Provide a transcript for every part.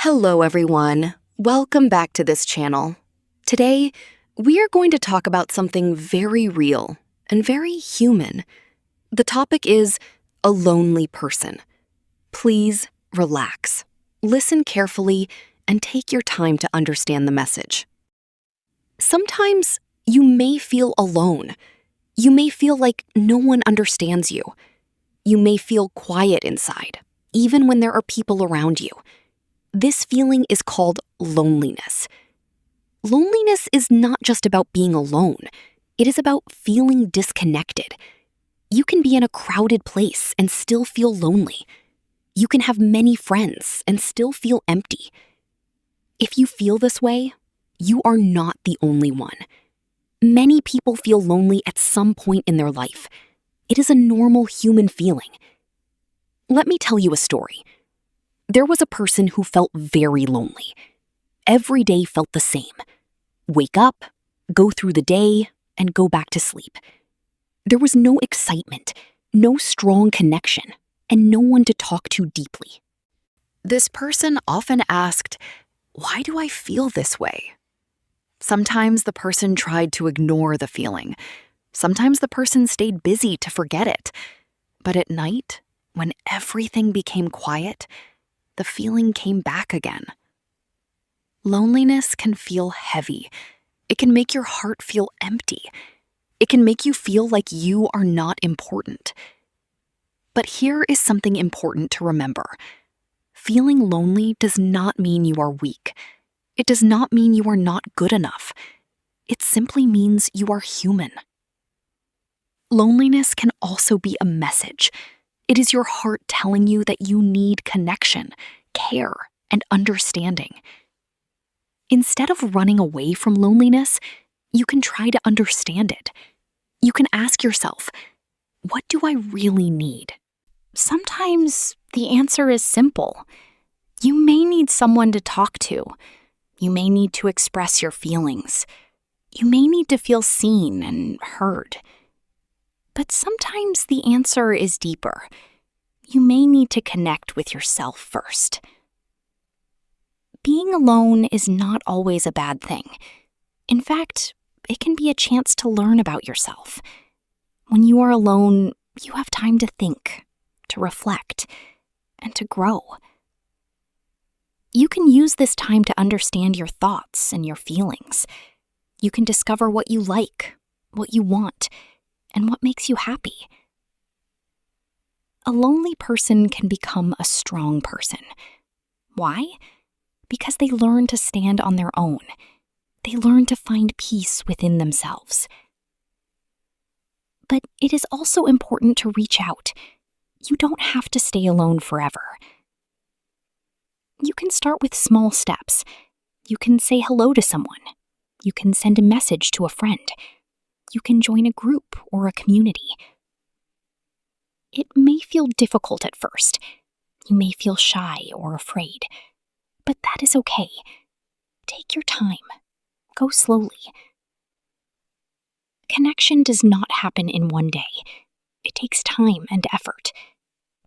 Hello everyone, welcome back to this channel. Today, we are going to talk about something very real and very human. The topic is a lonely person. Please relax, listen carefully, and take your time to understand the message. Sometimes you may feel alone. You may feel like no one understands you. You may feel quiet inside, even when there are people around you. This feeling is called loneliness. Loneliness is not just about being alone. It is about feeling disconnected. You can be in a crowded place and still feel lonely. You can have many friends and still feel empty. If you feel this way, you are not the only one. Many people feel lonely at some point in their life. It is a normal human feeling. Let me tell you a story. There was a person who felt very lonely. Every day felt the same. Wake up, go through the day, and go back to sleep. There was no excitement, no strong connection, and no one to talk to deeply. This person often asked, "Why do I feel this way?" Sometimes the person tried to ignore the feeling. Sometimes the person stayed busy to forget it. But at night, when everything became quiet, the feeling came back again. Loneliness can feel heavy. It can make your heart feel empty. It can make you feel like you are not important. But here is something important to remember. Feeling lonely does not mean you are weak. It does not mean you are not good enough. It simply means you are human. Loneliness can also be a message. It is your heart telling you that you need connection, care, and understanding. Instead of running away from loneliness, you can try to understand it. You can ask yourself, what do I really need? Sometimes the answer is simple. You may need someone to talk to. You may need to express your feelings. You may need to feel seen and heard. But sometimes the answer is deeper. You may need to connect with yourself first. Being alone is not always a bad thing. In fact, it can be a chance to learn about yourself. When you are alone, you have time to think, to reflect, and to grow. You can use this time to understand your thoughts and your feelings. You can discover what you like, what you want, and what makes you happy. A lonely person can become a strong person. Why? Because they learn to stand on their own. They learn to find peace within themselves. But it is also important to reach out. You don't have to stay alone forever. You can start with small steps. You can say hello to someone. You can send a message to a friend. You can join a group or a community. It may feel difficult at first. You may feel shy or afraid. But that is okay. Take your time. Go slowly. Connection does not happen in one day. It takes time and effort.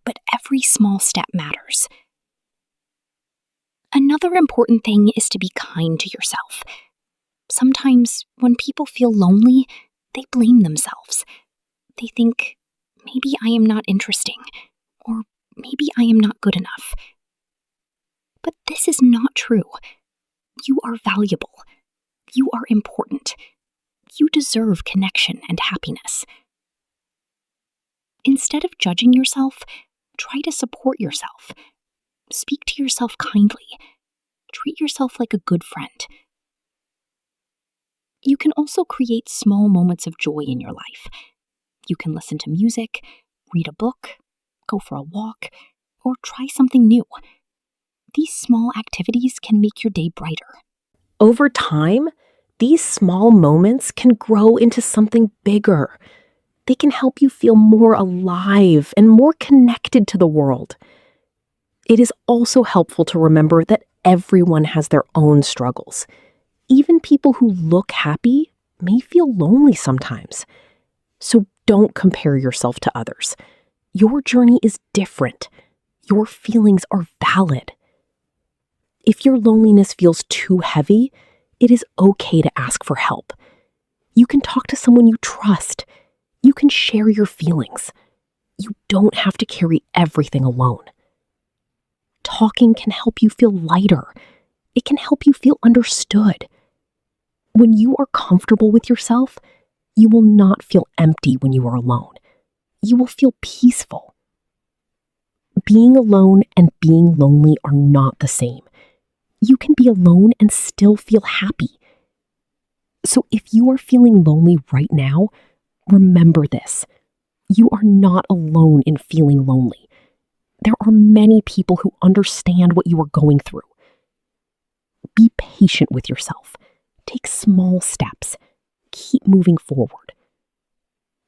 But every small step matters. Another important thing is to be kind to yourself. Sometimes when people feel lonely, they blame themselves. They think, maybe I am not interesting, or maybe I am not good enough. But this is not true. You are valuable. You are important. You deserve connection and happiness. Instead of judging yourself, try to support yourself. Speak to yourself kindly. Treat yourself like a good friend. You can also create small moments of joy in your life. You can listen to music, read a book, go for a walk, or try something new. These small activities can make your day brighter. Over time, these small moments can grow into something bigger. They can help you feel more alive and more connected to the world. It is also helpful to remember that everyone has their own struggles. Even people who look happy may feel lonely sometimes. So don't compare yourself to others. Your journey is different. Your feelings are valid. If your loneliness feels too heavy, it is okay to ask for help. You can talk to someone you trust. You can share your feelings. You don't have to carry everything alone. Talking can help you feel lighter. It can help you feel understood. When you are comfortable with yourself, you will not feel empty when you are alone. You will feel peaceful. Being alone and being lonely are not the same. You can be alone and still feel happy. So if you are feeling lonely right now, remember this. You are not alone in feeling lonely. There are many people who understand what you are going through. Be patient with yourself. Take small steps. Keep moving forward.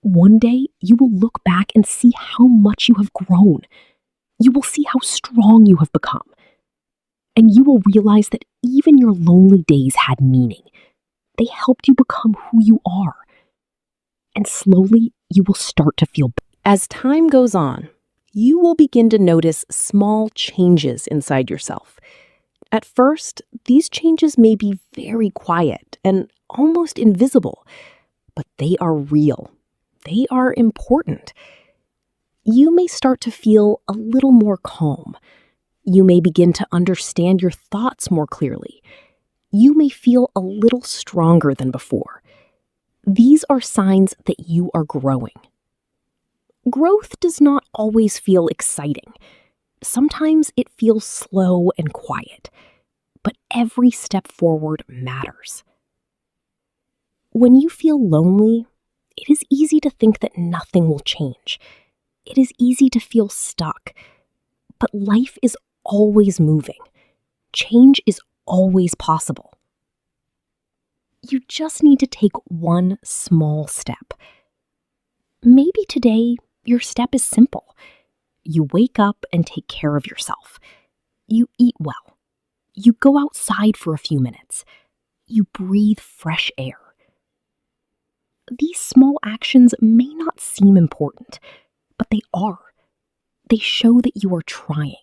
One day, you will look back and see how much you have grown. You will see how strong you have become. And you will realize that even your lonely days had meaning. They helped you become who you are. And slowly, you will start to feel better. As time goes on, you will begin to notice small changes inside yourself. At first, these changes may be very quiet and almost invisible, but they are real. They are important. You may start to feel a little more calm. You may begin to understand your thoughts more clearly. You may feel a little stronger than before. These are signs that you are growing. Growth does not always feel exciting. Sometimes it feels slow and quiet, but every step forward matters. When you feel lonely, it is easy to think that nothing will change. It is easy to feel stuck, but life is always moving. Change is always possible. You just need to take one small step. Maybe today, your step is simple. You wake up and take care of yourself. You eat well. You go outside for a few minutes. You breathe fresh air. These small actions may not seem important, but they are. They show that you are trying.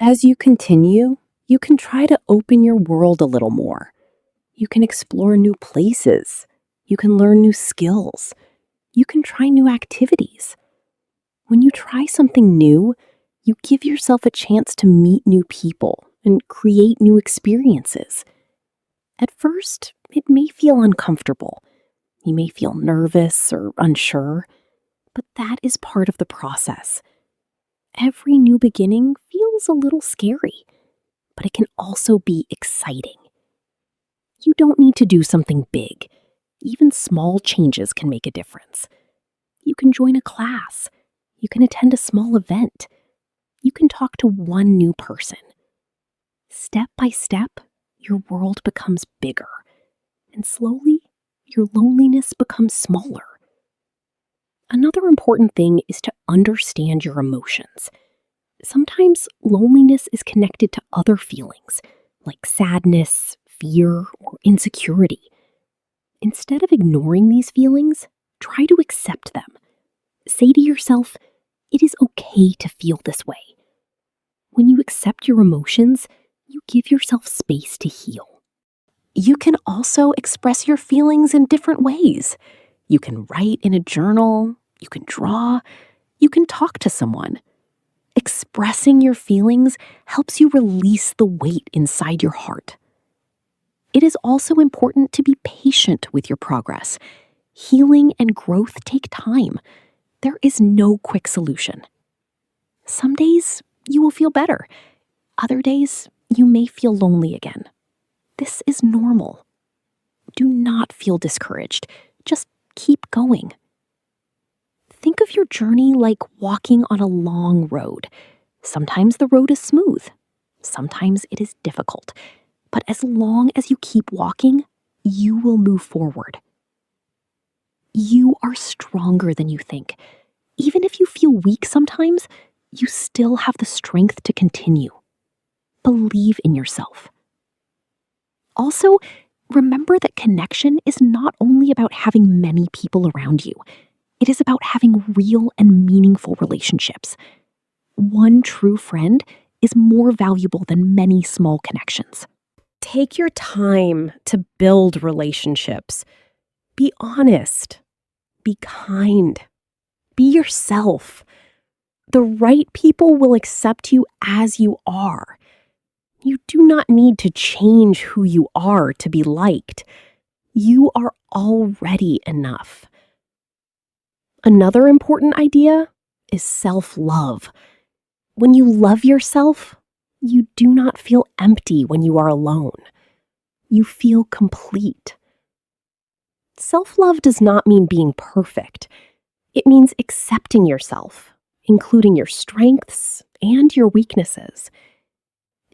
As you continue, you can try to open your world a little more. You can explore new places. You can learn new skills. You can try new activities. When you try something new, you give yourself a chance to meet new people and create new experiences. At first, it may feel uncomfortable. You may feel nervous or unsure, but that is part of the process. Every new beginning feels a little scary, but it can also be exciting. You don't need to do something big. Even small changes can make a difference. You can join a class. You can attend a small event. You can talk to one new person. Step by step, your world becomes bigger, and slowly, your loneliness becomes smaller. Another important thing is to understand your emotions. Sometimes loneliness is connected to other feelings, like sadness, fear, or insecurity. Instead of ignoring these feelings, try to accept them. Say to yourself, it is okay to feel this way. When you accept your emotions, you give yourself space to heal. You can also express your feelings in different ways. You can write in a journal, you can draw, you can talk to someone. Expressing your feelings helps you release the weight inside your heart. It is also important to be patient with your progress. Healing and growth take time. There is no quick solution. Some days you will feel better. Other days you may feel lonely again. This is normal. Do not feel discouraged. Just keep going. Think of your journey like walking on a long road. Sometimes the road is smooth. Sometimes it is difficult. But as long as you keep walking, you will move forward. You are stronger than you think. Even if you feel weak sometimes, you still have the strength to continue. Believe in yourself. Also, remember that connection is not only about having many people around you. It is about having real and meaningful relationships. One true friend is more valuable than many small connections. Take your time to build relationships. Be honest. Be kind. Be yourself. The right people will accept you as you are. You do not need to change who you are to be liked. You are already enough. Another important idea is self-love. When you love yourself, you do not feel empty when you are alone. You feel complete. Self-love does not mean being perfect. It means accepting yourself, including your strengths and your weaknesses.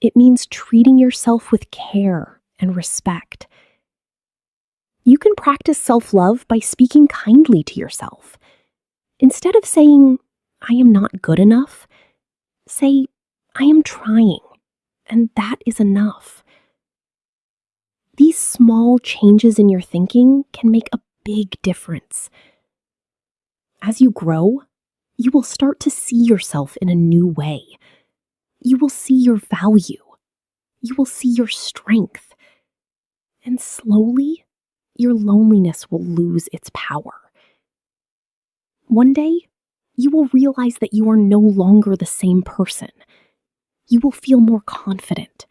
It means treating yourself with care and respect. You can practice self-love by speaking kindly to yourself. Instead of saying, "I am not good enough," say, "I am trying," and that is enough. These small changes in your thinking can make a big difference. As you grow, you will start to see yourself in a new way. You will see your value. You will see your strength. And slowly, your loneliness will lose its power. One day, you will realize that you are no longer the same person. You will feel more confident.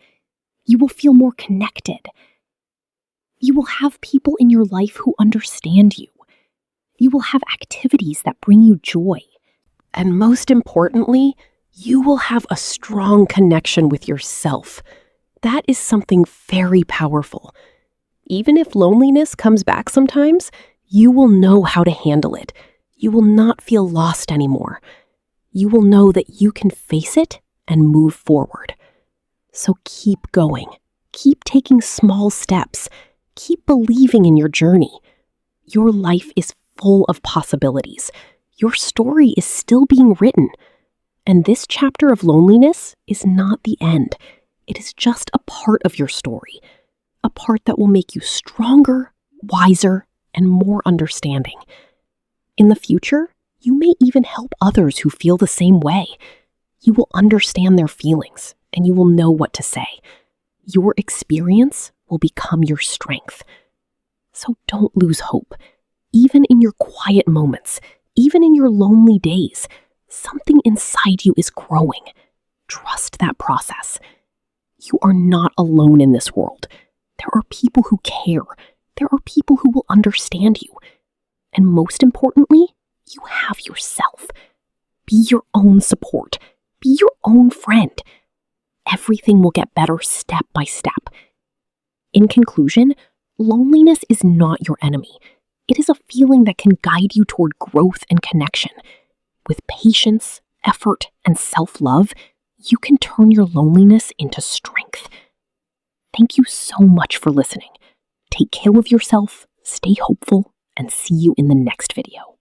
You will feel more connected. You will have people in your life who understand you. You will have activities that bring you joy. And most importantly, you will have a strong connection with yourself. That is something very powerful. Even if loneliness comes back sometimes, you will know how to handle it. You will not feel lost anymore. You will know that you can face it and move forward. So keep going. Keep taking small steps. Keep believing in your journey. Your life is full of possibilities. Your story is still being written. And this chapter of loneliness is not the end. It is just a part of your story, a part that will make you stronger, wiser, and more understanding. In the future, you may even help others who feel the same way. You will understand their feelings, and you will know what to say. Your experience will become your strength. So don't lose hope. Even in your quiet moments, even in your lonely days, something inside you is growing. Trust that process. You are not alone in this world. There are people who care. There are people who will understand you. And most importantly, you have yourself. Be your own support. Be your own friend. Everything will get better step by step. In conclusion, loneliness is not your enemy. It is a feeling that can guide you toward growth and connection. With patience, effort, and self-love, you can turn your loneliness into strength. Thank you so much for listening. Take care of yourself, stay hopeful, and see you in the next video.